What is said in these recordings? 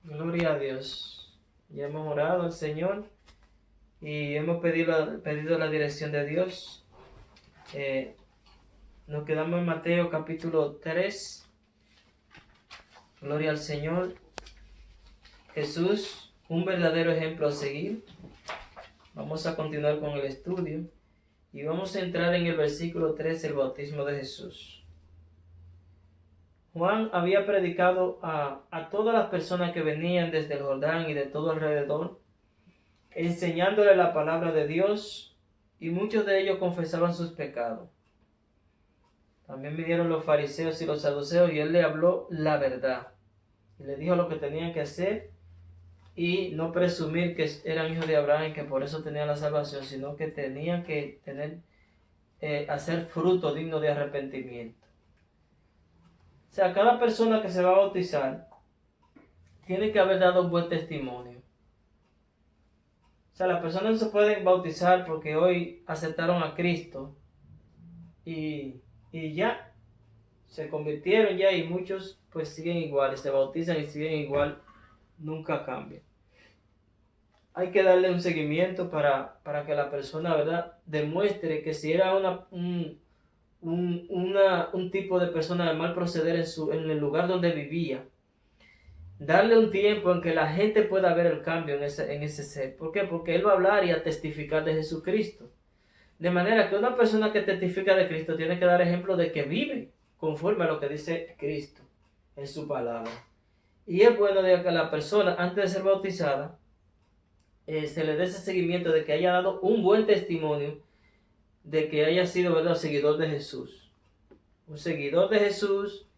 Gloria a Dios. Ya hemos orado al Señor y hemos pedido la dirección de Dios. Nos quedamos en Mateo capítulo 3. Gloria al Señor. Jesús, un verdadero ejemplo a seguir. Vamos a continuar con el estudio y vamos a entrar en el versículo 3, el bautismo de Jesús. Juan había predicado a todas las personas que venían desde el Jordán y de todo alrededor, enseñándole la palabra de Dios, y muchos de ellos confesaban sus pecados. También vinieron los fariseos y los saduceos, y él le habló la verdad, y le dijo lo que tenían que hacer, y no presumir que eran hijos de Abraham y que por eso tenían la salvación, sino que tenían que hacer fruto digno de arrepentimiento. O sea, cada persona que se va a bautizar tiene que haber dado un buen testimonio. O sea, las personas no se pueden bautizar porque hoy aceptaron a Cristo y ya se convirtieron ya, y muchos pues siguen igual, se bautizan y siguen igual, nunca cambian. Hay que darle un seguimiento para que la persona, ¿verdad?, demuestre que si era un tipo de persona de mal proceder en el lugar donde vivía, darle un tiempo en que la gente pueda ver el cambio en ese ser. ¿Por qué? Porque él va a hablar y a testificar de Jesucristo. De manera que una persona que testifica de Cristo tiene que dar ejemplo de que vive conforme a lo que dice Cristo en su palabra. Y es bueno de que la persona, antes de ser bautizada, se le dé ese seguimiento de que haya dado un buen testimonio, de que haya sido, ¿verdad?, seguidor de Jesús. Un seguidor de Jesús,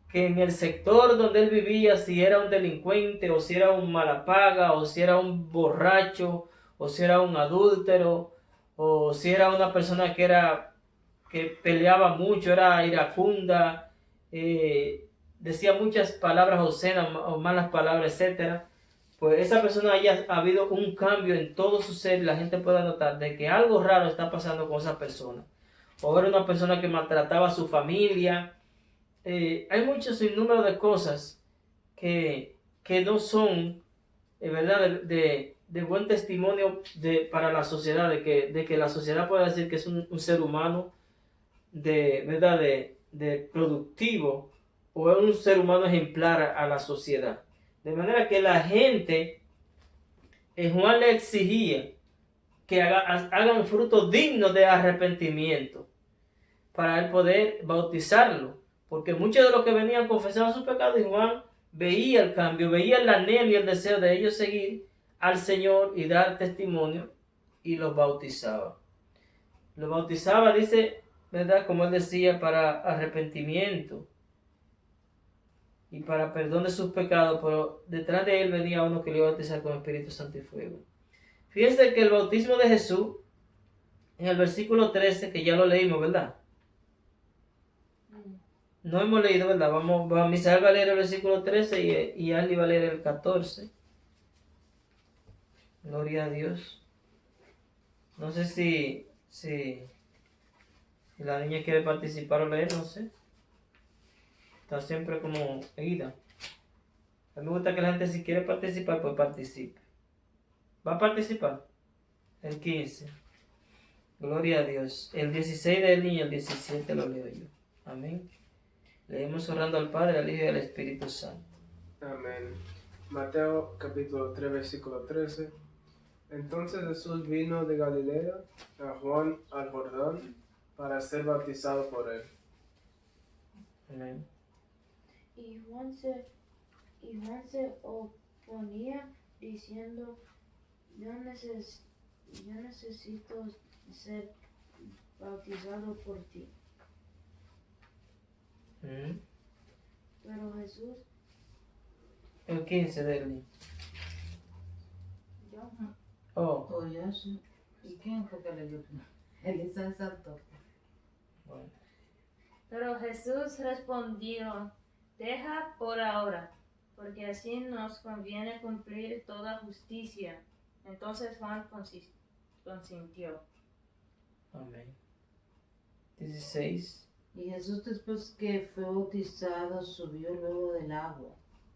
que en el sector donde él vivía, si era un delincuente, o si era un malapaga, o si era un borracho, o si era un adúltero, o si era una persona que peleaba mucho, era iracunda, decía muchas palabras obscenas o malas palabras, etcétera, pues esa persona haya habido un cambio en todo su ser y la gente pueda notar de que algo raro está pasando con esa persona. O era una persona que maltrataba a su familia. Hay muchos sinnúmero de cosas que no son, ¿verdad?, de buen testimonio para la sociedad, de que la sociedad pueda decir que es un ser humano ¿verdad?, de productivo, o es un ser humano ejemplar a la sociedad. De manera que la gente, Juan le exigía que hagan fruto digno de arrepentimiento para él poder bautizarlo, porque muchos de los que venían confesaban sus pecados, y Juan veía el cambio, veía el anhelo y el deseo de ellos seguir al Señor y dar testimonio, y los bautizaba. Los bautizaba, dice, ¿verdad?, como él decía, para arrepentimiento y para perdón de sus pecados, pero detrás de él venía uno que le iba a bautizar con Espíritu Santo y fuego. Fíjense que el bautismo de Jesús, en el versículo 13, que ya lo leímos, ¿verdad? No hemos leído, ¿verdad? Misael va a leer el versículo 13 y Ali va a leer el 14. Gloria a Dios. No sé si la niña quiere participar o leer, no sé. Está siempre como ida. A mí me gusta que la gente, si quiere participar, pues participe. ¿Va a participar? El 15. Gloria a Dios. El 16 de él y el 17 lo leo yo. Amén. Leemos orando al Padre, al Hijo y al Espíritu Santo. Amén. Mateo capítulo 3, versículo 13. Entonces Jesús vino de Galilea a Juan al Jordán para ser bautizado por él. Amén. Y Juan se oponía diciendo, yo necesito ser bautizado por ti. Pero Jesús, El 15 de él. yo, Oh, yo sí. ¿Y quién fue que leyó? Elisa saltó. bueno. Pero Jesús respondió, deja por ahora, porque así nos conviene cumplir toda justicia. Entonces Juan consintió. Amén. 16. Y Jesús, después que fue bautizado, subió luego del agua.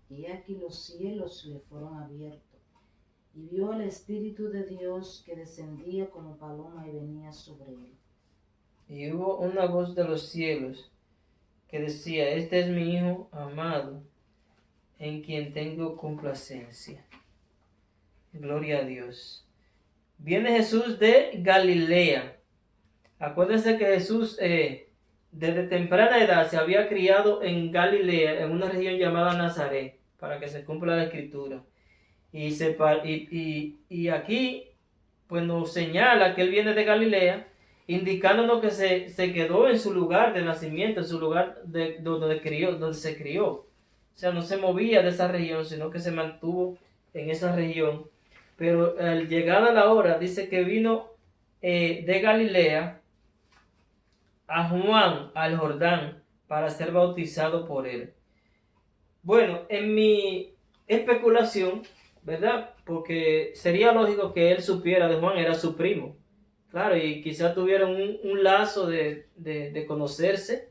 y aquí los cielos le fueron abiertos, y vio el Espíritu de Dios que descendía como paloma y venía sobre él. Y hubo una voz de los cielos que decía: Este es mi Hijo amado, en quien tengo complacencia. Gloria a Dios. Viene Jesús de Galilea. Acuérdense que Jesús desde temprana edad se había criado en Galilea, en una región llamada Nazaret, para que se cumpla la escritura. Y aquí pues nos señala que él viene de Galilea, indicándonos que se quedó en su lugar de nacimiento, en su lugar donde se crió. O sea, no se movía de esa región, sino que se mantuvo en esa región. Pero al llegar a la hora, dice que vino de Galilea a Juan, al Jordán, para ser bautizado por él. Bueno, en mi especulación, ¿verdad? Porque sería lógico que él supiera de Juan, era su primo. Claro, y quizá tuvieron un lazo de conocerse,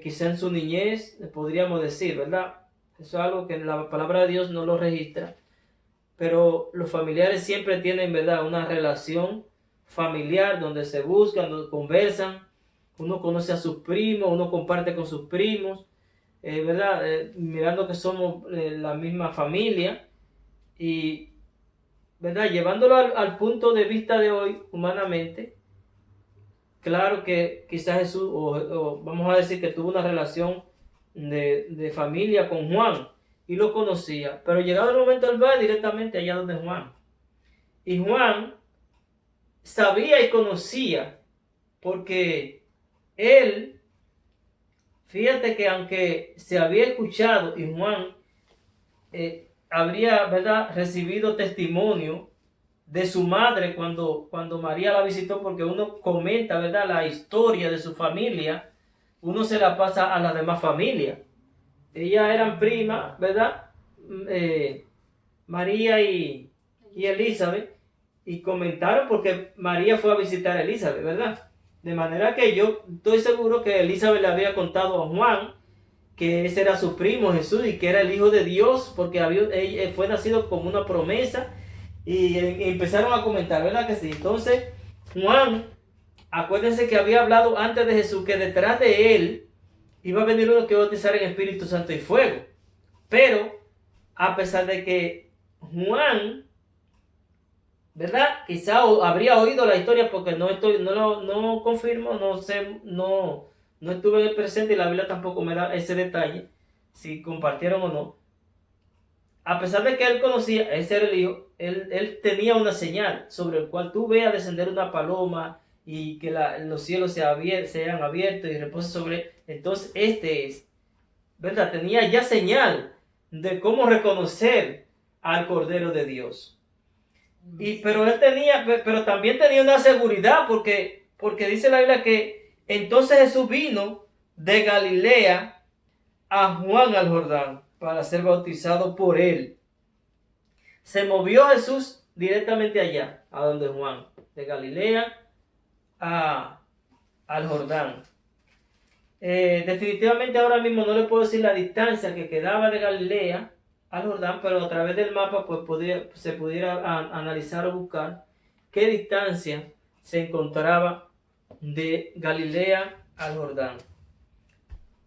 quizá en su niñez, podríamos decir, ¿verdad? Eso es algo que la palabra de Dios no lo registra. Pero los familiares siempre tienen, ¿verdad?, una relación familiar donde se buscan, donde conversan. Uno conoce a sus primos, uno comparte con sus primos, ¿verdad? Mirando que somos la misma familia. Y, ¿verdad?, llevándolo al punto de vista de hoy, humanamente, claro que quizás Jesús, o vamos a decir que tuvo una relación de familia con Juan y lo conocía, pero llegado el momento él va directamente allá donde Juan. Y Juan sabía y conocía, porque él, fíjate que aunque se había escuchado y Juan habría, ¿verdad?, recibido testimonio de su madre cuando María la visitó, porque uno comenta, ¿verdad?, la historia de su familia, uno se la pasa a las demás familias. Ellas eran primas, ¿verdad? María y Elizabeth, y comentaron porque María fue a visitar a Elizabeth, ¿verdad? De manera que yo estoy seguro que Elizabeth le había contado a Juan que ese era su primo Jesús y que era el Hijo de Dios, porque fue nacido como una promesa, y empezaron a comentar, ¿verdad que sí? Entonces Juan, acuérdense que había hablado antes de Jesús que detrás de él iba a venir uno que iba a bautizar en Espíritu Santo y fuego. Pero a pesar de que Juan, ¿verdad?, quizá habría oído la historia, porque no confirmo, no sé, no estuve en el presente y la Biblia tampoco me da ese detalle, si compartieron o no. A pesar de que él conocía, ese era el Hijo, él tenía una señal sobre el cual tú veas descender una paloma y que los cielos se hayan abierto y repose sobre. Entonces este es, ¿verdad? Tenía ya señal de cómo reconocer al Cordero de Dios. Pero también tenía una seguridad, porque dice la Biblia que entonces Jesús vino de Galilea a Juan al Jordán para ser bautizado por él. Se movió Jesús directamente allá, a donde Juan, de Galilea al Jordán. Definitivamente ahora mismo no le puedo decir la distancia que quedaba de Galilea al Jordán, pero a través del mapa pues se pudiera analizar o buscar qué distancia se encontraba de Galilea al Jordán.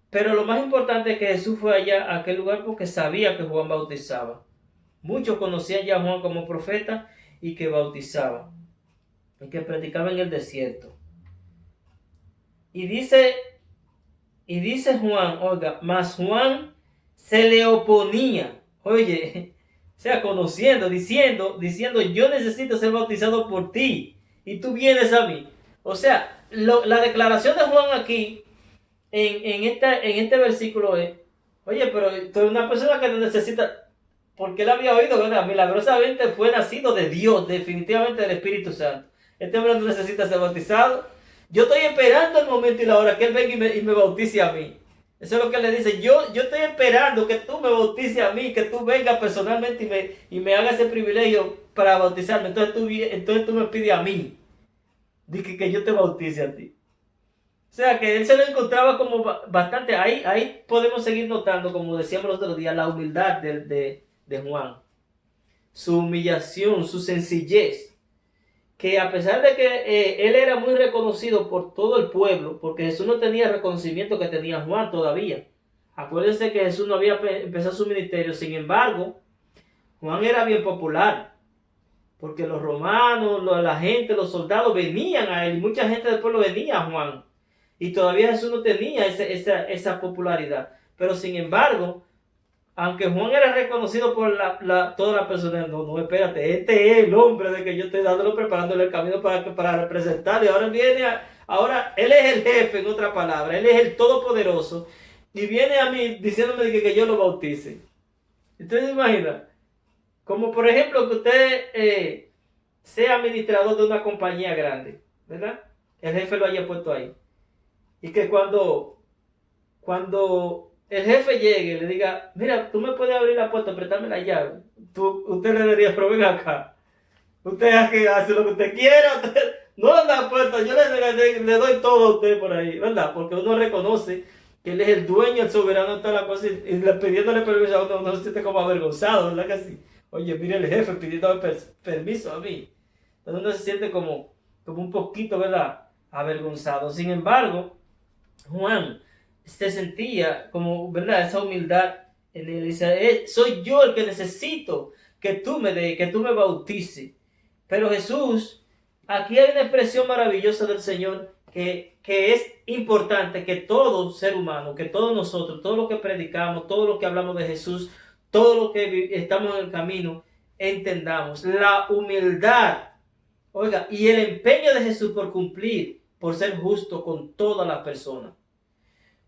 Pero lo más importante es que Jesús fue allá a aquel lugar porque sabía que Juan bautizaba. Muchos conocían ya a Juan como profeta y que bautizaba y que predicaba en el desierto. Y dice Juan, oiga, mas Juan se le oponía. Oye, o sea, conociendo, diciendo, yo necesito ser bautizado por ti y tú vienes a mí. O sea, la declaración de Juan aquí en este versículo es: oye, pero tú eres una persona que necesita, porque él había oído, ¿verdad? Milagrosamente fue nacido de Dios, definitivamente del Espíritu Santo. Este hombre no necesita ser bautizado. Yo estoy esperando el momento y la hora que él venga y me bautice a mí. Eso es lo que él le dice. Yo estoy esperando que tú me bautices a mí, que tú vengas personalmente y me hagas ese privilegio para bautizarme. Entonces tú me pides a mí, dice que yo te bautice a ti. O sea, que él se lo encontraba como bastante, ahí podemos seguir notando, como decíamos los otros días, la humildad de Juan, su humillación, su sencillez, que a pesar de que él era muy reconocido por todo el pueblo, porque Jesús no tenía el reconocimiento que tenía Juan todavía. Acuérdense que Jesús no había empezado su ministerio, sin embargo, Juan era bien popular, porque los romanos, la gente, los soldados venían a él, y mucha gente del pueblo venía a Juan, y todavía Jesús no tenía esa popularidad. Pero sin embargo, aunque Juan era reconocido por toda la persona, no, espérate, este es el hombre de que yo estoy dándolo, preparándole el camino para representarlo, y ahora él es el jefe, en otra palabra, él es el todopoderoso, y viene a mí diciéndome que yo lo bautice. Entonces, imagina, como por ejemplo que usted sea administrador de una compañía grande, ¿verdad? El jefe lo haya puesto ahí. Y que cuando el jefe llegue y le diga, mira, tú me puedes abrir la puerta, apretarme la llave. Usted le diría, pero ven acá. Usted hace lo que usted quiera. No la puerta, yo le doy todo a usted por ahí, ¿verdad? Porque uno reconoce que él es el dueño, el soberano de toda la cosa, y pidiéndole permiso a uno se siente como avergonzado, ¿verdad que sí? Oye, mire el jefe pidiendo permiso a mí. Entonces uno se siente como un poquito, ¿verdad? Avergonzado. Sin embargo, Juan se sentía como, ¿verdad? Esa humildad en él. Dice, soy yo el que necesito que tú me bautices. Pero Jesús, aquí hay una expresión maravillosa del Señor que es importante que todo ser humano, que todos nosotros, todo lo que predicamos, todo lo que hablamos de Jesús, todo lo que estamos en el camino, entendamos. La humildad, oiga, y el empeño de Jesús por cumplir, por ser justo con todas las personas.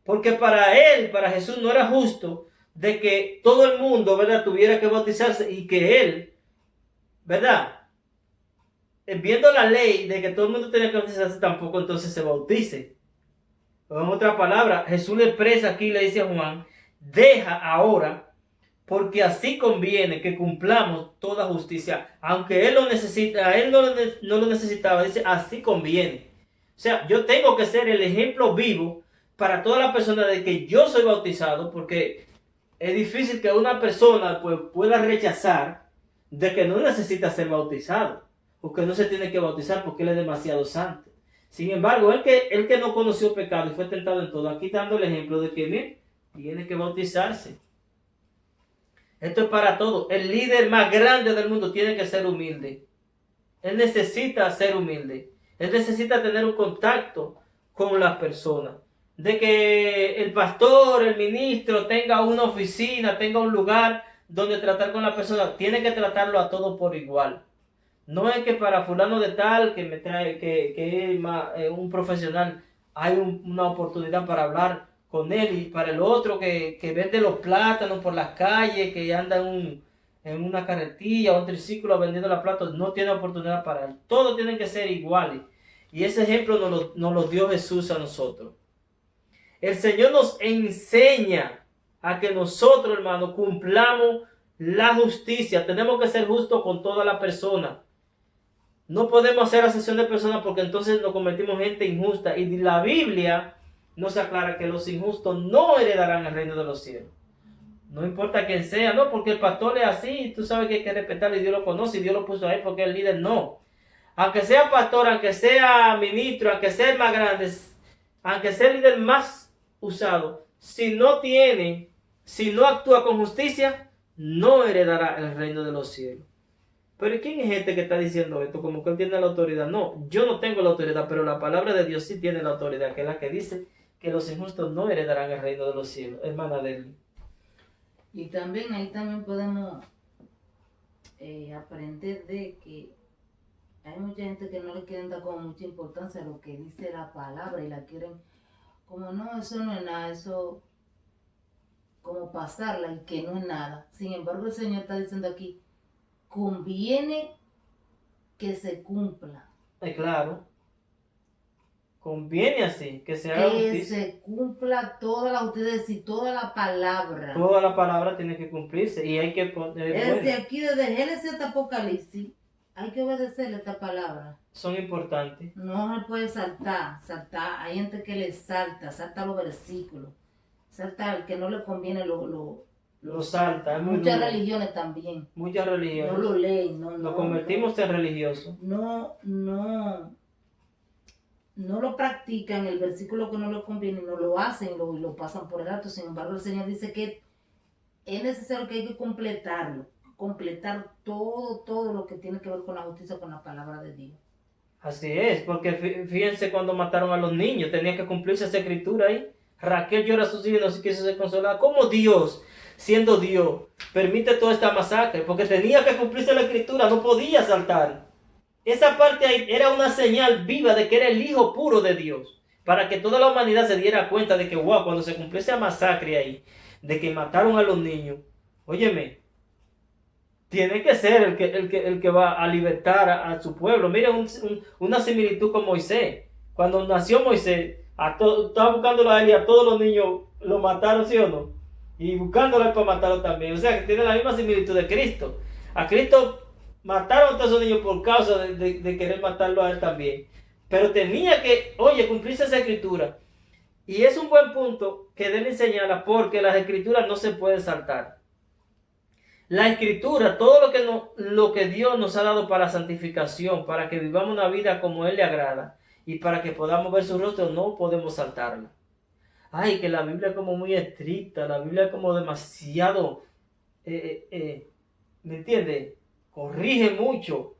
Porque para Jesús no era justo de que todo el mundo, ¿verdad?, tuviera que bautizarse y que él, ¿verdad?, viendo la ley de que todo el mundo tenía que bautizarse, tampoco entonces se bautice. O en otra palabra, Jesús le expresa aquí, le dice a Juan, deja ahora, porque así conviene que cumplamos toda justicia. Aunque él lo necesita, a él no lo necesitaba, dice, así conviene. O sea, yo tengo que ser el ejemplo vivo para toda la persona de que yo soy bautizado, porque es difícil que una persona pues, pueda rechazar de que no necesita ser bautizado, o que no se tiene que bautizar porque él es demasiado santo. Sin embargo, él que no conoció pecado y fue tentado en todo, aquí está dando el ejemplo de que bien, tiene que bautizarse. Esto es para todo. El líder más grande del mundo tiene que ser humilde. Él necesita ser humilde. Él necesita tener un contacto con las personas. De que el pastor, el ministro tenga una oficina, tenga un lugar donde tratar con la persona, tiene que tratarlo a todos por igual. No es que para fulano de tal que me trae, que es un profesional, hay una oportunidad para hablar con él, y para el otro que vende los plátanos por las calles, que anda en una carretilla o un triciclo vendiendo los plátanos, no tiene oportunidad para él. Todos tienen que ser iguales. Y ese ejemplo nos lo dio Jesús a nosotros. El Señor nos enseña a que nosotros, hermanos, cumplamos la justicia. Tenemos que ser justos con toda la persona. No podemos hacer acepción de personas porque entonces nos convertimos en gente injusta. Y la Biblia nos aclara que los injustos no heredarán el reino de los cielos. No importa quién sea, no, porque el pastor es así, tú sabes que hay que respetarlo y Dios lo conoce y Dios lo puso ahí porque es el líder, no. Aunque sea pastor, aunque sea ministro, aunque sea el más grande, aunque sea el líder más usado, si no actúa con justicia, no heredará el reino de los cielos. Pero ¿quién es este que está diciendo esto? Como que él tiene la autoridad. No, yo no tengo la autoridad, pero la palabra de Dios sí tiene la autoridad, que es la que dice que los injustos no heredarán el reino de los cielos. Hermana Deli. Y también ahí también podemos aprender de que hay mucha gente que no le quieren dar como mucha importancia a lo que dice la palabra y la quieren como no, eso no es nada, eso como pasarla y que no es nada. Sin embargo, el Señor está diciendo aquí, conviene que se cumpla. Claro. Conviene así, que se haga justicia. Que se cumpla toda la justicia, es decir, toda la palabra. Toda la palabra tiene que cumplirse y hay que poner... Es decir, aquí desde Génesis hasta Apocalipsis hay que obedecerle esta palabra. son importantes. No se puede saltar. Hay gente que le salta los versículos. Salta al que no le conviene Lo salta, es muy muchas duro. religiones también. Muchas No religiones. lo leen, no. Nos convertimos en religiosos. No lo practican, el versículo que no les conviene, no lo hacen, lo pasan por el alto. Sin embargo, el Señor dice que es necesario que hay que completarlo, completar todo lo que tiene que ver con la justicia, con la palabra de Dios. Así es, porque fíjense cuando mataron a los niños, tenía que cumplirse esa escritura ahí. Raquel llora a sus hijos y no se quiso ser consolada. ¿Cómo Dios, siendo Dios, permite toda esta masacre? Porque tenía que cumplirse la escritura, no podía saltar. Esa parte ahí era una señal viva de que era el Hijo puro de Dios, para que toda la humanidad se diera cuenta de que, wow, cuando se cumplió esa masacre ahí, de que mataron a los niños, óyeme, tiene que ser el que va a libertar a su pueblo. Miren una similitud con Moisés. Cuando nació Moisés, estaba buscándolo a él y a todos los niños lo mataron, ¿sí o no? Y buscándolo a él para matarlo también. O sea, que tiene la misma similitud de Cristo. A Cristo mataron a todos esos niños por causa de querer matarlo a él también. Pero tenía que, oye, cumplirse esa escritura. Y es un buen punto que debe enseñarla porque las escrituras no se pueden saltar. La escritura, todo lo que Dios nos ha dado para santificación, para que vivamos una vida como Él le agrada y para que podamos ver su rostro, no podemos saltarla. Ay, que la Biblia es como muy estricta, la Biblia es como demasiado, ¿me entiendes? Corrige mucho,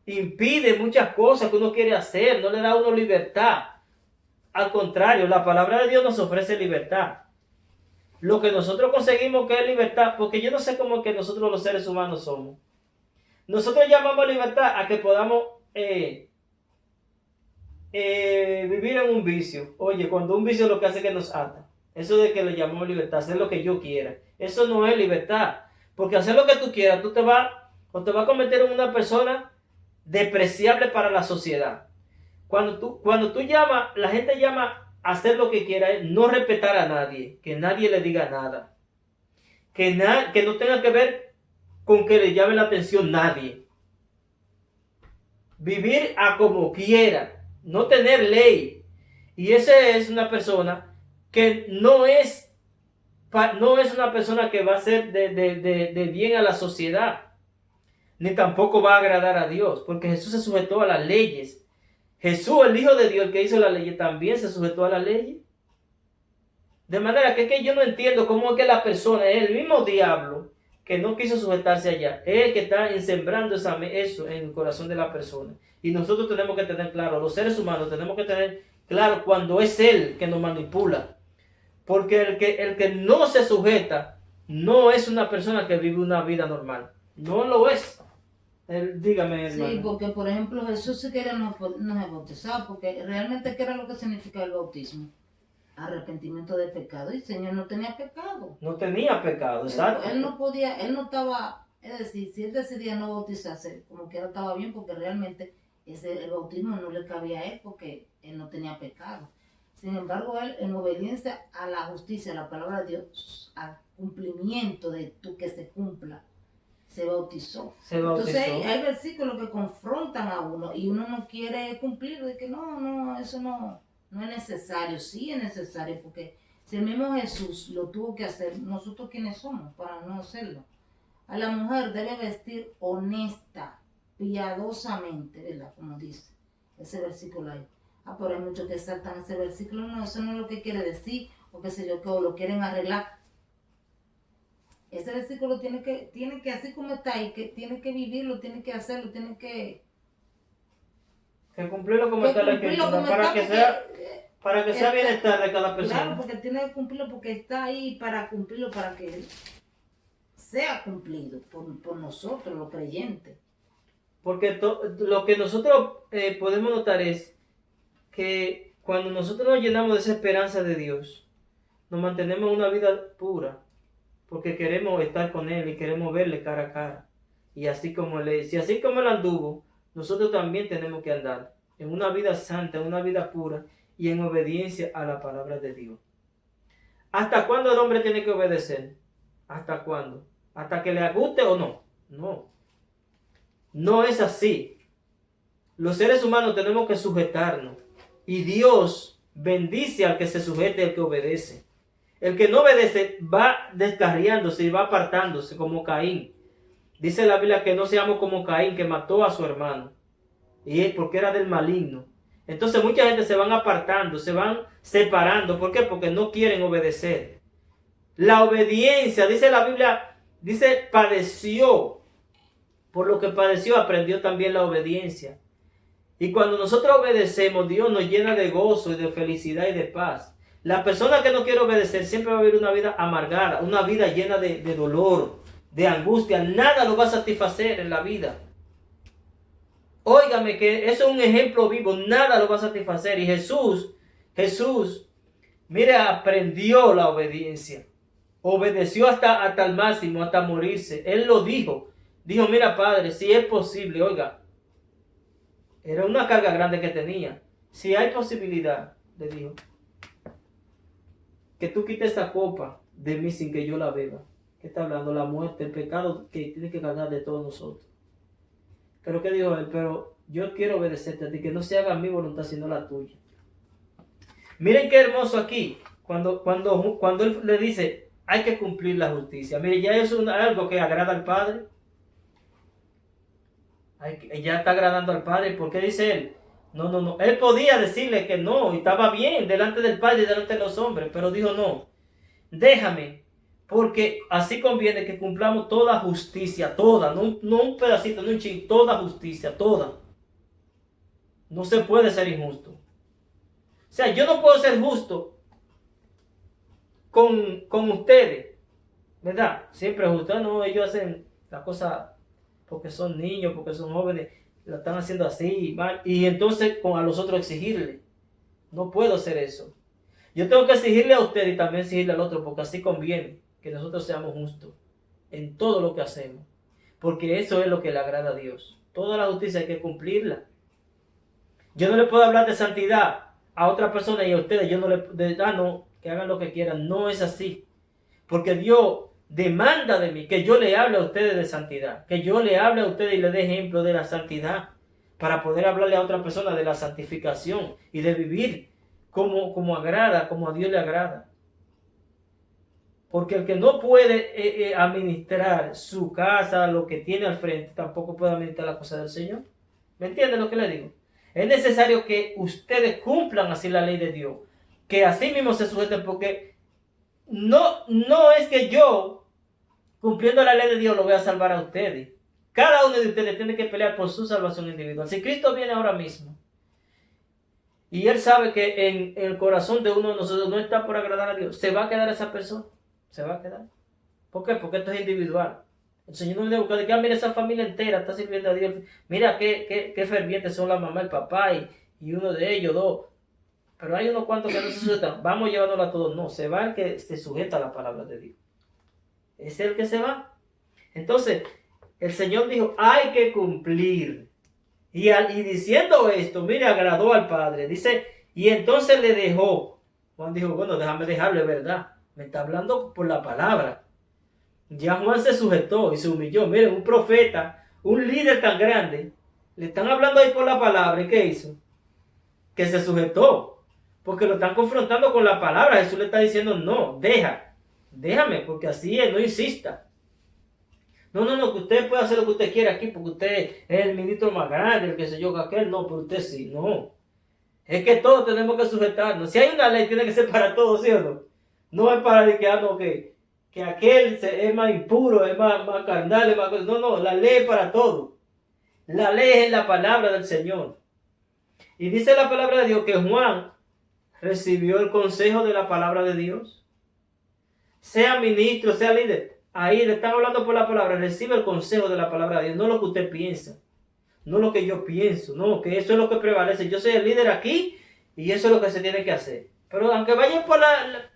impide muchas cosas que uno quiere hacer, no le da a uno libertad. Al contrario, la palabra de Dios nos ofrece libertad. Lo que nosotros conseguimos que es libertad, porque yo no sé cómo que nosotros los seres humanos somos. Nosotros llamamos libertad a que podamos vivir en un vicio. Oye, cuando un vicio lo que hace es que nos ata. Eso de que le llamamos libertad, hacer lo que yo quiera. Eso no es libertad. Porque hacer lo que tú quieras, tú te vas a convertir en una persona despreciable para la sociedad. Cuando tú llamas, la gente llama a hacer lo que quiera, no respetar a nadie, que nadie le diga nada, que no tenga que ver con que le llame la atención nadie. Vivir a como quiera, no tener ley. Y esa es una persona que no es una persona que va a ser de bien a la sociedad, ni tampoco va a agradar a Dios, porque Jesús se sujetó a las leyes. Jesús, el Hijo de Dios, el que hizo la ley, también se sujetó a la ley. De manera que yo no entiendo cómo es que la persona, es el mismo diablo que no quiso sujetarse allá, es el que está sembrando eso en el corazón de la persona. Y nosotros tenemos que tener claro, los seres humanos tenemos que tener claro cuando es él que nos manipula. Porque el que no se sujeta no es una persona que vive una vida normal. No lo es. Dígame, hermano. Sí, porque por ejemplo Jesús sí quería nos bautizar, porque realmente ¿qué era lo que significa el bautismo? Arrepentimiento de pecado, y el Señor no tenía pecado. No tenía pecado, exacto. Él no estaba, es decir, si él decidía no bautizarse, como quiera estaba bien, porque realmente el bautismo no le cabía a él, porque él no tenía pecado. Sin embargo, él, en obediencia a la justicia, a la palabra de Dios, al cumplimiento de que se cumpla, se bautizó. Entonces hay versículos que confrontan a uno y uno no quiere cumplir, de que no, eso no es necesario. Sí es necesario, porque si el mismo Jesús lo tuvo que hacer, nosotros quiénes somos para no hacerlo. A la mujer debe vestir honesta, piadosamente, ¿verdad? Como dice ese versículo ahí. Pero hay muchos que saltan ese versículo. No, eso no es lo que quiere decir, o qué sé yo, que o lo quieren arreglar. Ese versículo tiene que así como está ahí, que tiene que vivirlo, tiene que hacerlo, tiene que cumplirlo como está la escritura, para que sea bienestar de cada persona. Claro, porque tiene que cumplirlo, porque está ahí para cumplirlo, para que sea cumplido por nosotros, los creyentes. Porque lo que nosotros podemos notar es que cuando nosotros nos llenamos de esa esperanza de Dios, nos mantenemos en una vida pura, porque queremos estar con Él y queremos verle cara a cara. Y así como Él es, y así como Él anduvo, nosotros también tenemos que andar en una vida santa, en una vida pura y en obediencia a la palabra de Dios. ¿Hasta cuándo el hombre tiene que obedecer? ¿Hasta cuándo? ¿Hasta que le guste o no? No. No es así. Los seres humanos tenemos que sujetarnos. Y Dios bendice al que se sujete y al que obedece. El que no obedece va descarriándose y va apartándose como Caín. Dice la Biblia que no seamos como Caín, que mató a su hermano. Y es porque era del maligno. Entonces mucha gente se van apartando, se van separando. ¿Por qué? Porque no quieren obedecer. La obediencia, dice la Biblia, dice padeció. Por lo que padeció aprendió también la obediencia. Y cuando nosotros obedecemos, Dios nos llena de gozo y de felicidad y de paz. La persona que no quiere obedecer siempre va a vivir una vida amargada, una vida llena de dolor, de angustia. Nada lo va a satisfacer en la vida. Óigame que eso es un ejemplo vivo, nada lo va a satisfacer. Y Jesús, mire, aprendió la obediencia. Obedeció hasta el máximo, hasta morirse. Él lo dijo. Dijo, mira, Padre, si es posible, oiga, era una carga grande que tenía. Si hay posibilidad, le dijo, que tú quites esta copa de mí sin que yo la beba. ¿Qué está hablando? La muerte, el pecado que tiene que cargar de todos nosotros. Pero ¿qué dijo él? Pero yo quiero obedecerte a ti, que no se haga mi voluntad sino la tuya. Miren qué hermoso aquí, cuando él le dice, hay que cumplir la justicia. Miren, ya es algo que agrada al Padre. Ya está agradando al Padre. ¿Por qué dice él? No. Él podía decirle que no, y estaba bien delante del Padre y delante de los hombres, pero dijo no, déjame, porque así conviene que cumplamos toda justicia, toda, no un pedacito, no un chin, toda justicia, toda. No se puede ser injusto. O sea, yo no puedo ser justo con ustedes, ¿verdad? Siempre justo, no, ellos hacen la cosa porque son niños, porque son jóvenes, la están haciendo así, mal, y entonces a los otros exigirle. No puedo hacer eso. Yo tengo que exigirle a usted y también exigirle al otro, porque así conviene que nosotros seamos justos en todo lo que hacemos, porque eso es lo que le agrada a Dios. Toda la justicia hay que cumplirla. Yo no le puedo hablar de santidad a otra persona y a ustedes, yo no no, que hagan lo que quieran. No es así, porque Dios demanda de mí que yo le hable a ustedes de santidad, que yo le hable a ustedes y le dé ejemplo de la santidad, para poder hablarle a otra persona de la santificación y de vivir como agrada, como a Dios le agrada. Porque el que no puede administrar su casa, lo que tiene al frente, tampoco puede administrar la cosa del Señor. ¿Me entienden lo que le digo? Es necesario que ustedes cumplan así la ley de Dios, que así mismo se sujeten, porque no es que yo, cumpliendo la ley de Dios, lo voy a salvar a ustedes. Cada uno de ustedes tiene que pelear por su salvación individual. Si Cristo viene ahora mismo y Él sabe que en el corazón de uno de nosotros no está por agradar a Dios, se va a quedar esa persona. Se va a quedar. ¿Por qué? Porque esto es individual. El Señor no le busca de que, mira, esa familia entera está sirviendo a Dios. Mira qué fervientes son la mamá, el papá y uno de ellos, dos. Pero hay unos cuantos que no se sujetan. Vamos llevándolo a todos. No, se va el que se sujeta a la palabra de Dios. Es el que se va. Entonces, el Señor dijo, hay que cumplir. Y diciendo esto, mire, agradó al Padre. Dice, y entonces le dejó. Juan dijo, bueno, déjame dejarle, ¿verdad? Me está hablando por la palabra. Ya Juan se sujetó y se humilló. Miren, un profeta, un líder tan grande, le están hablando ahí por la palabra. ¿Y qué hizo? Que se sujetó. Porque lo están confrontando con la palabra. Jesús le está diciendo, no, déjame, porque así es, no insista. No, que usted puede hacer lo que usted quiera aquí, porque usted es el ministro más grande, el que se yo que aquel. No, pero usted sí, no. Es que todos tenemos que sujetarnos. Si hay una ley, tiene que ser para todos, ¿sí o no? No es para que aquel es más impuro, es más carnal, es más... No, la ley es para todos. La ley es la palabra del Señor. Y dice la palabra de Dios que Juan recibió el consejo de la palabra de Dios. Sea ministro, sea líder, ahí le están hablando por la palabra, recibe el consejo de la palabra de Dios, no lo que usted piensa, no lo que yo pienso, no, que eso es lo que prevalece. Yo soy el líder aquí y eso es lo que se tiene que hacer. Pero aunque vayan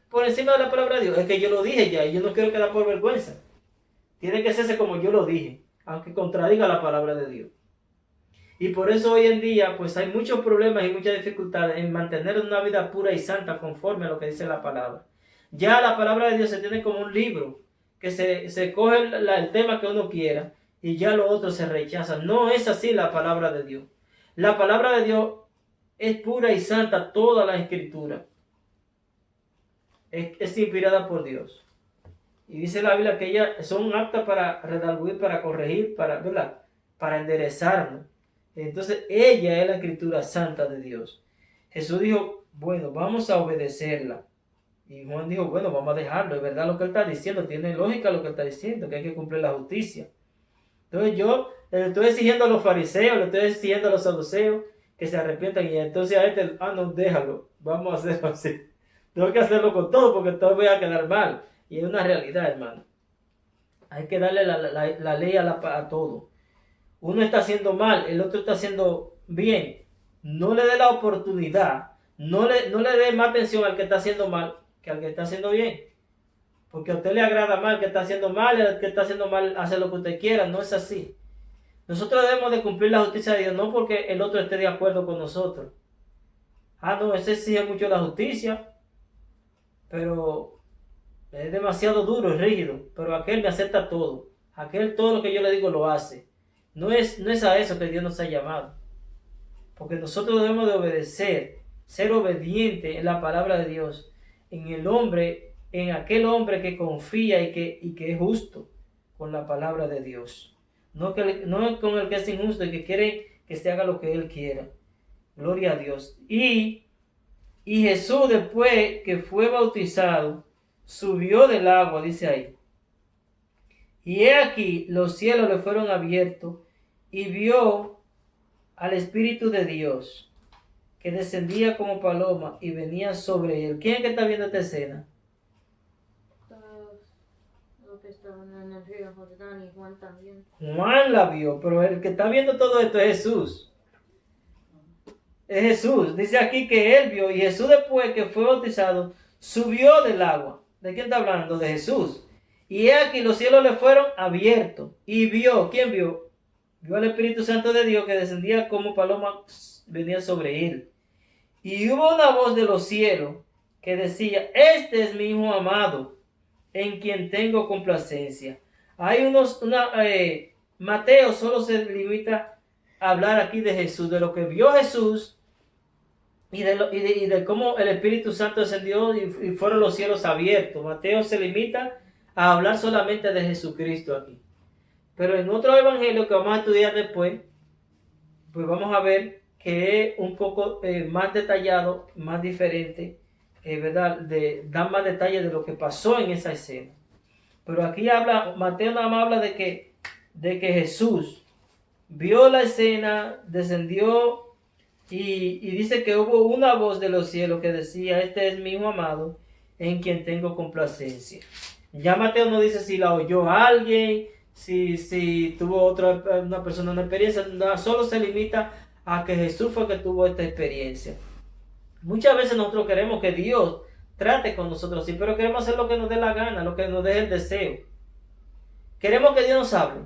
por encima de la palabra de Dios, es que yo lo dije ya y yo no quiero quedar por vergüenza. Tiene que hacerse como yo lo dije, aunque contradiga la palabra de Dios. Y por eso hoy en día pues hay muchos problemas y muchas dificultades en mantener una vida pura y santa conforme a lo que dice la palabra. Ya la palabra de Dios se tiene como un libro, que se coge el tema que uno quiera y ya lo otro se rechaza. No es así la palabra de Dios. La palabra de Dios es pura y santa, toda la escritura. Es inspirada por Dios. Y dice la Biblia que ellas son aptas para redarguir, para corregir, ¿verdad? Para enderezarnos. Entonces ella es la escritura santa de Dios. Jesús dijo, bueno, vamos a obedecerla. Y Juan dijo, bueno, vamos a dejarlo. Es verdad lo que él está diciendo, tiene lógica lo que él está diciendo, que hay que cumplir la justicia. Entonces yo le estoy exigiendo a los fariseos, le estoy exigiendo a los saduceos que se arrepientan, y entonces a este, no, déjalo, vamos a hacerlo así. Tengo que hacerlo con todo porque todo voy a quedar mal. Y es una realidad, hermano. Hay que darle la ley a todo. Uno está haciendo mal, el otro está haciendo bien. No le dé la oportunidad, no le dé más atención al que está haciendo mal que al que está haciendo bien. Porque a usted le agrada mal el que está haciendo mal, el que está haciendo mal hace lo que usted quiera. No es así. Nosotros debemos de cumplir la justicia de Dios, no porque el otro esté de acuerdo con nosotros. No, ese exige mucho la justicia, pero es demasiado duro, es rígido. Pero aquel me acepta todo. Aquel todo lo que yo le digo lo hace. No es a eso que Dios nos ha llamado. Porque nosotros debemos de obedecer, ser obediente en la palabra de Dios, en el hombre, en aquel hombre que confía y que es justo con la palabra de Dios. No con el que es injusto y que quiere que se haga lo que él quiera. Gloria a Dios. Y Jesús, después que fue bautizado, subió del agua, dice ahí. Y he aquí, los cielos le fueron abiertos y vio al Espíritu de Dios que descendía como paloma y venía sobre él. ¿Quién es que está viendo esta escena? Todos los que estaban en el río Jordán y Juan también. Juan la vio, pero el que está viendo todo esto es Jesús. Es Jesús. Dice aquí que él vio, y Jesús, después que fue bautizado, subió del agua. ¿De quién está hablando? De Jesús. Y he aquí, los cielos le fueron abiertos y vio. ¿Quién vio? Vio al Espíritu Santo de Dios que descendía como paloma, venía sobre él. Y hubo una voz de los cielos que decía, este es mi Hijo amado, en quien tengo complacencia. Mateo solo se limita a hablar aquí de Jesús, de lo que vio Jesús y de cómo el Espíritu Santo descendió y fueron los cielos abiertos. Mateo se limita a hablar solamente de Jesucristo aquí. Pero en otro evangelio que vamos a estudiar después, pues vamos a ver que es un poco más detallado, más diferente, ¿verdad? Da más detalles de lo que pasó en esa escena. Pero aquí Mateo nada más habla de que Jesús vio la escena, descendió y dice que hubo una voz de los cielos que decía, este es mi Hijo amado, en quien tengo complacencia. Ya Mateo no dice si la oyó alguien, si tuvo una persona una experiencia, no, solo se limita a que Jesús fue que tuvo esta experiencia. Muchas veces nosotros queremos que Dios trate con nosotros, sí, pero queremos hacer lo que nos dé la gana, lo que nos dé el deseo. Queremos que Dios nos hable.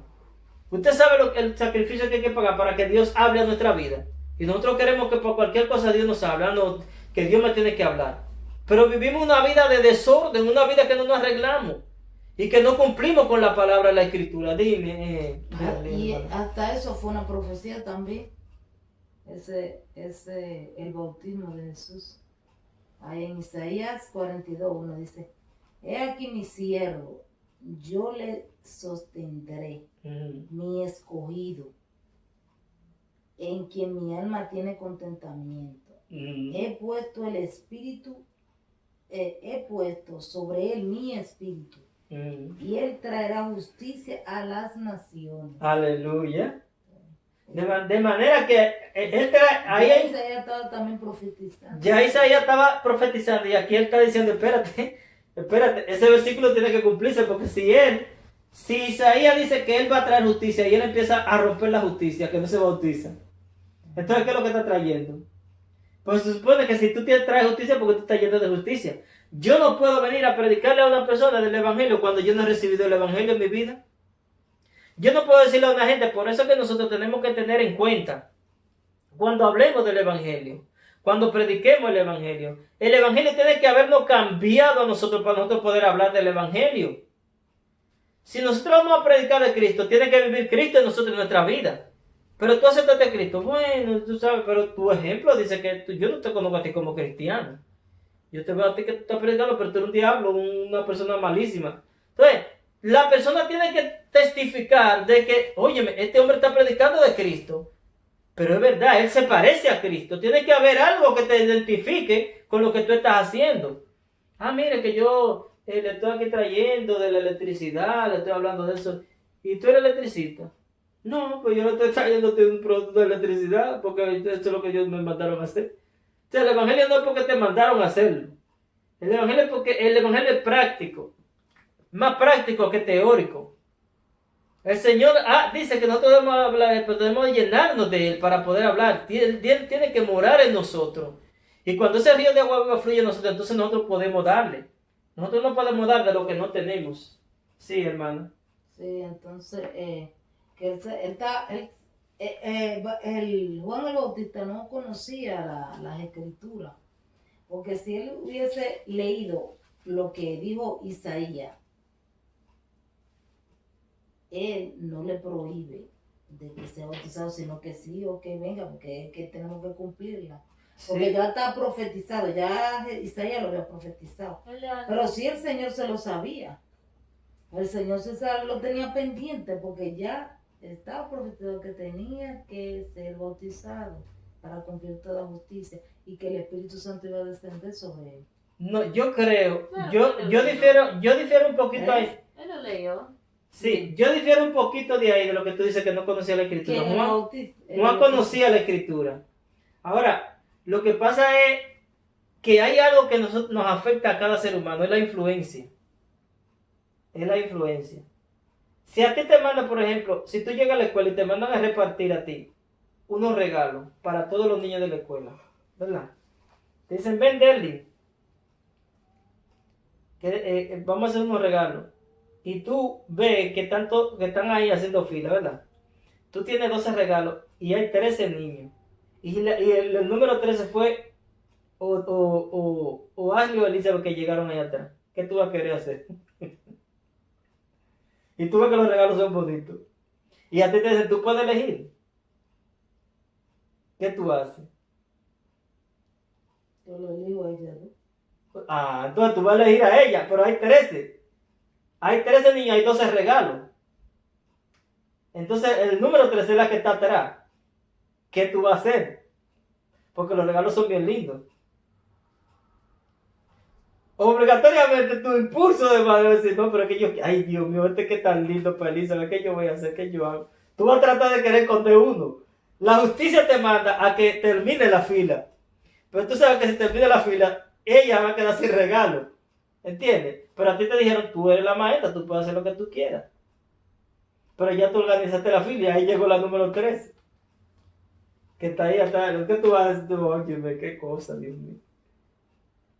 Usted sabe el sacrificio que hay que pagar para que Dios hable a nuestra vida. Y nosotros queremos que por cualquier cosa Dios nos hable, no, que Dios me tiene que hablar. Pero vivimos una vida de desorden, una vida que no nos arreglamos y que no cumplimos con la palabra de la Escritura. Dime. Y hasta eso fue una profecía también. El bautismo de Jesús. Ahí en Isaías 42:1 dice, he aquí mi siervo, yo le sostendré, mi escogido, en quien mi alma tiene contentamiento. He puesto el espíritu, he puesto sobre él mi espíritu, y él traerá justicia a las naciones. Aleluya. De manera que él trae, Isaías estaba también profetizando. Ya Isaías estaba profetizando y aquí él está diciendo, espérate, ese versículo tiene que cumplirse, porque si Isaías dice que él va a traer justicia y él empieza a romper la justicia, que no se bautiza, entonces ¿qué es lo que está trayendo? Pues se supone que si tú traes justicia, porque tú estás yendo de justicia. Yo no puedo venir a predicarle a una persona del evangelio cuando yo no he recibido el evangelio en mi vida. Yo no puedo decirle a una gente, por eso que nosotros tenemos que tener en cuenta, cuando hablemos del evangelio, cuando prediquemos el evangelio tiene que habernos cambiado a nosotros para nosotros poder hablar del evangelio. Si nosotros vamos a predicar de Cristo, tiene que vivir Cristo en nosotros, en nuestra vida. Pero tú aceptaste a Cristo. Bueno, tú sabes, pero tu ejemplo dice que yo no te conozco a ti como cristiano. Yo te veo a ti que tú estás predicando, pero tú eres un diablo, una persona malísima. Entonces, la persona tiene que testificar de que, óyeme, este hombre está predicando de Cristo. Pero es verdad, él se parece a Cristo. Tiene que haber algo que te identifique con lo que tú estás haciendo. Ah, mire que yo le estoy aquí trayendo de la electricidad, le estoy hablando de eso. ¿Y tú eres electricista? No, pues yo no estoy trayéndote un producto de electricidad porque esto es lo que ellos me mandaron a hacer. O sea, el evangelio no es porque te mandaron a hacerlo. El evangelio es porque el evangelio es práctico. Más práctico que teórico. El Señor dice que nosotros debemos hablar, pero debemos llenarnos de Él para poder hablar. Él tiene que morar en nosotros. Y cuando ese río de agua viva fluye en nosotros, entonces nosotros podemos darle. Nosotros no podemos dar de lo que no tenemos. Sí, hermano. Sí, entonces, que el Juan el Bautista no conocía las escrituras, porque si él hubiese leído lo que dijo Isaías, él no le prohíbe de que sea bautizado, sino que sí o que venga, porque es que tenemos que cumplirla. Porque Sí. ya está profetizado, ya Isaías lo había profetizado. Pero sí el Señor se lo sabía. El Señor César lo tenía pendiente porque ya estaba profetizado que tenía que ser bautizado para cumplir toda justicia y que el Espíritu Santo iba a descender sobre él. No, yo creo, Bueno, yo difiero un poquito ahí. Él lo leyó. Sí, yo difiero un poquito de ahí de lo que tú dices que no conocía la escritura. ¿Quién? Juan conocía la escritura. Ahora, lo que pasa es que hay algo que nos afecta a cada ser humano, es la influencia. Es la influencia. Si a ti te mandan, por ejemplo, si tú llegas a la escuela y te mandan a repartir a ti unos regalos para todos los niños de la escuela, ¿verdad? Te dicen, ven, Derly, que vamos a hacer unos regalos. Y tú ves que están ahí haciendo fila, ¿verdad? Tú tienes 12 regalos y hay 13 niños. Y el número 13 fue o Ashley o Elizabeth que llegaron ahí atrás. ¿Qué tú vas a querer hacer? Y tú ves que los regalos son bonitos. Y a ti te dicen, tú puedes elegir. ¿Qué tú haces? Yo lo digo a ella, ¿no? Entonces tú vas a elegir a ella, pero hay 13. Hay 13 niños, hay 12 regalos. Entonces el número 13 es la que está atrás. ¿Qué tú vas a hacer? Porque los regalos son bien lindos. Obligatoriamente tu impulso de madre decir, no, pero es que yo, ay Dios mío, este que tan lindo para Elizabeth, ¿qué yo voy a hacer? ¿Qué yo hago? Tú vas a tratar de querer esconder uno. La justicia te manda a que termine la fila. Pero tú sabes que si termina la fila, ella va a quedar sin regalo. ¿Entiendes? Pero a ti te dijeron, tú eres la maestra, tú puedes hacer lo que tú quieras. Pero ya tú organizaste la fila y ahí llegó la número 13. Que está ahí atrás. ¿Qué tú vas a decir? Oye, qué cosa, Dios mío.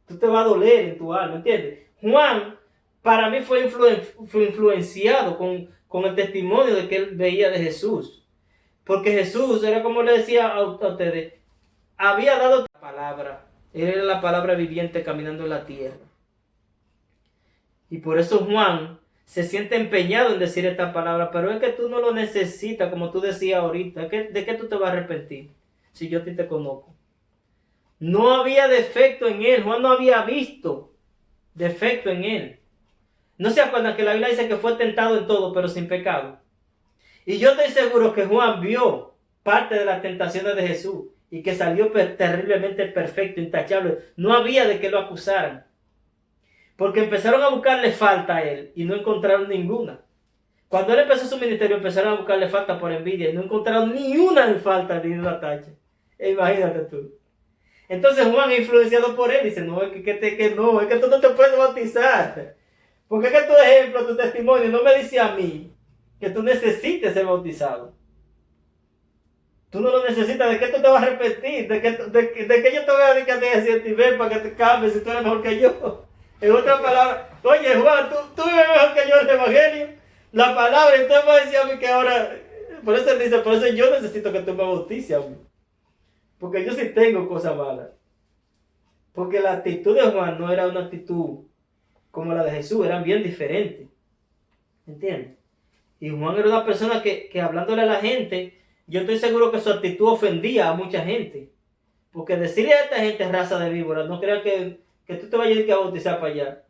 Tú te vas a doler en tu alma, ¿entiendes? Juan, para mí fue influenciado con el testimonio de que él veía de Jesús. Porque Jesús, era como le decía a ustedes, había dado la palabra. Él era la palabra viviente caminando en la tierra. Y por eso Juan se siente empeñado en decir esta palabra, pero es que tú no lo necesitas, como tú decías ahorita. ¿De qué tú te vas a arrepentir si yo a ti te conozco? No había defecto en él. Juan no había visto defecto en él. ¿No se acuerdan que la Biblia dice que fue tentado en todo, pero sin pecado? Y yo estoy seguro que Juan vio parte de las tentaciones de Jesús y que salió terriblemente perfecto, intachable. No había de qué lo acusaran. Porque empezaron a buscarle falta a él y no encontraron ninguna. Cuando él empezó su ministerio, empezaron a buscarle falta por envidia y no encontraron ni una falta ni una tacha. Imagínate tú. Entonces Juan, influenciado por él, dice, no, es que tú no te puedes bautizar. Porque es que tu ejemplo, tu testimonio, no me dice a mí que tú necesites ser bautizado. Tú no lo necesitas. ¿De qué tú te vas a arrepentir? ¿De qué yo te voy a dedicar a ti ven para que te cambies si tú eres mejor que yo? En otras palabras, oye Juan, tú vives mejor que yo en el Evangelio. La palabra, entonces va a decir a mí que ahora, por eso él dice, por eso yo necesito que tú me bautices a mí. Porque yo sí tengo cosas malas. Porque la actitud de Juan no era una actitud como la de Jesús, eran bien diferentes. ¿Entiendes? Y Juan era una persona que hablándole a la gente, yo estoy seguro que su actitud ofendía a mucha gente. Porque decirle a esta gente raza de víboras, no crean que tú te vayas a bautizar para allá.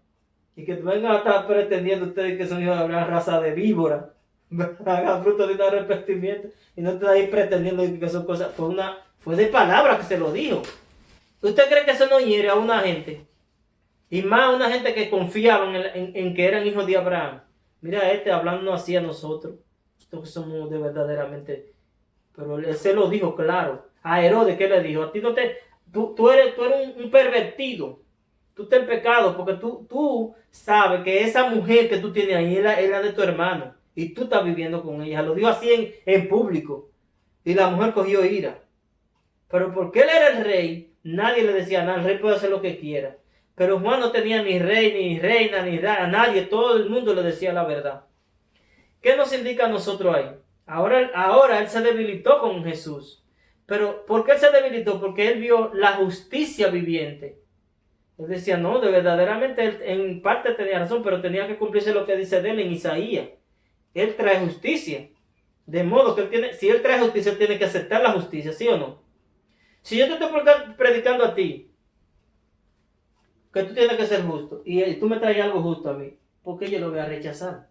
Y que vengan a estar pretendiendo ustedes que son hijos de Abraham, raza de víbora. Hagan fruto de un arrepentimiento. Y no estén ahí pretendiendo que son cosas. Fue de palabra que se lo dijo. ¿Usted cree que eso no hiere a una gente? Y más a una gente que confiaban en que eran hijos de Abraham. Mira hablando así a nosotros. Nosotros que somos de verdaderamente. Pero él se lo dijo claro. A Herodes, ¿qué le dijo? A ti no te. Tú eres un pervertido. Tú estás en pecado porque tú sabes que esa mujer que tú tienes ahí es la de tu hermano. Y tú estás viviendo con ella. Lo dijo así en público. Y la mujer cogió ira. Pero porque él era el rey, nadie le decía nada. El rey puede hacer lo que quiera. Pero Juan no tenía ni rey, ni reina, ni a nadie. Todo el mundo le decía la verdad. ¿Qué nos indica a nosotros ahí? Ahora él se debilitó con Jesús. Pero ¿por qué él se debilitó? Porque él vio la justicia viviente. Él decía, no, verdaderamente él en parte tenía razón, pero tenía que cumplirse lo que dice de él en Isaías. Él trae justicia. De modo que si él trae justicia, él tiene que aceptar la justicia, ¿sí o no? Si yo te estoy predicando a ti, que tú tienes que ser justo, y tú me traes algo justo a mí, ¿por qué yo lo voy a rechazar?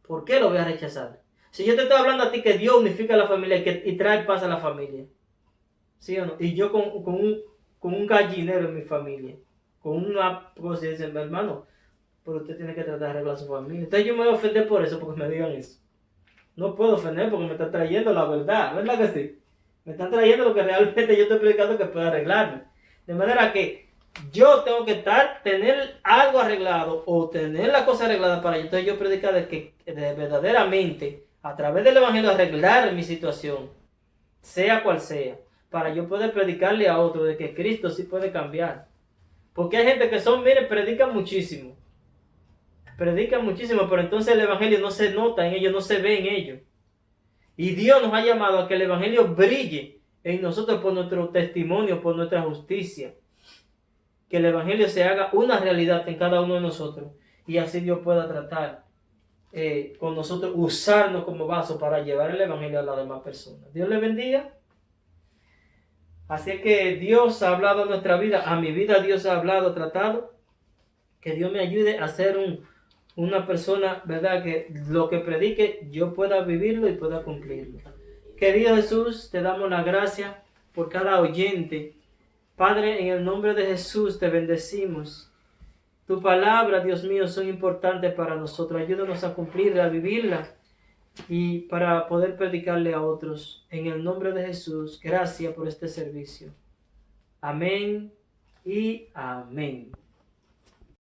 ¿Por qué lo voy a rechazar? Si yo te estoy hablando a ti que Dios unifica a la familia y trae paz a la familia, ¿sí o no? Y yo con un gallinero en mi familia, con una cosa, dice mi hermano, pero usted tiene que tratar de arreglar su familia. Entonces yo me voy a ofender por eso, porque me digan eso. No puedo ofender porque me están trayendo la verdad, ¿verdad que sí? Me están trayendo lo que realmente yo estoy predicando que puede arreglarme. De manera que yo tengo que tener algo arreglado o tener la cosa arreglada para yo. Entonces yo predicar de que verdaderamente, a través del evangelio, arreglar mi situación, sea cual sea, para yo poder predicarle a otro de que Cristo sí puede cambiar. Porque hay gente que predican muchísimo, pero entonces el evangelio no se nota en ellos, no se ve en ellos. Y Dios nos ha llamado a que el evangelio brille en nosotros por nuestro testimonio, por nuestra justicia. Que el evangelio se haga una realidad en cada uno de nosotros. Y así Dios pueda tratar con nosotros, usarnos como vaso para llevar el evangelio a las demás personas. Dios le bendiga. Así que Dios ha hablado a nuestra vida, a mi vida Dios ha hablado, tratado. Que Dios me ayude a ser una persona, ¿verdad? Que lo que predique yo pueda vivirlo y pueda cumplirlo. Querido Jesús, te damos la gracia por cada oyente. Padre, en el nombre de Jesús te bendecimos. Tu palabra, Dios mío, son importantes para nosotros. Ayúdanos a cumplirla, a vivirla y para poder predicarle a otros. En el nombre de Jesús, gracias por este servicio. Amén y amén.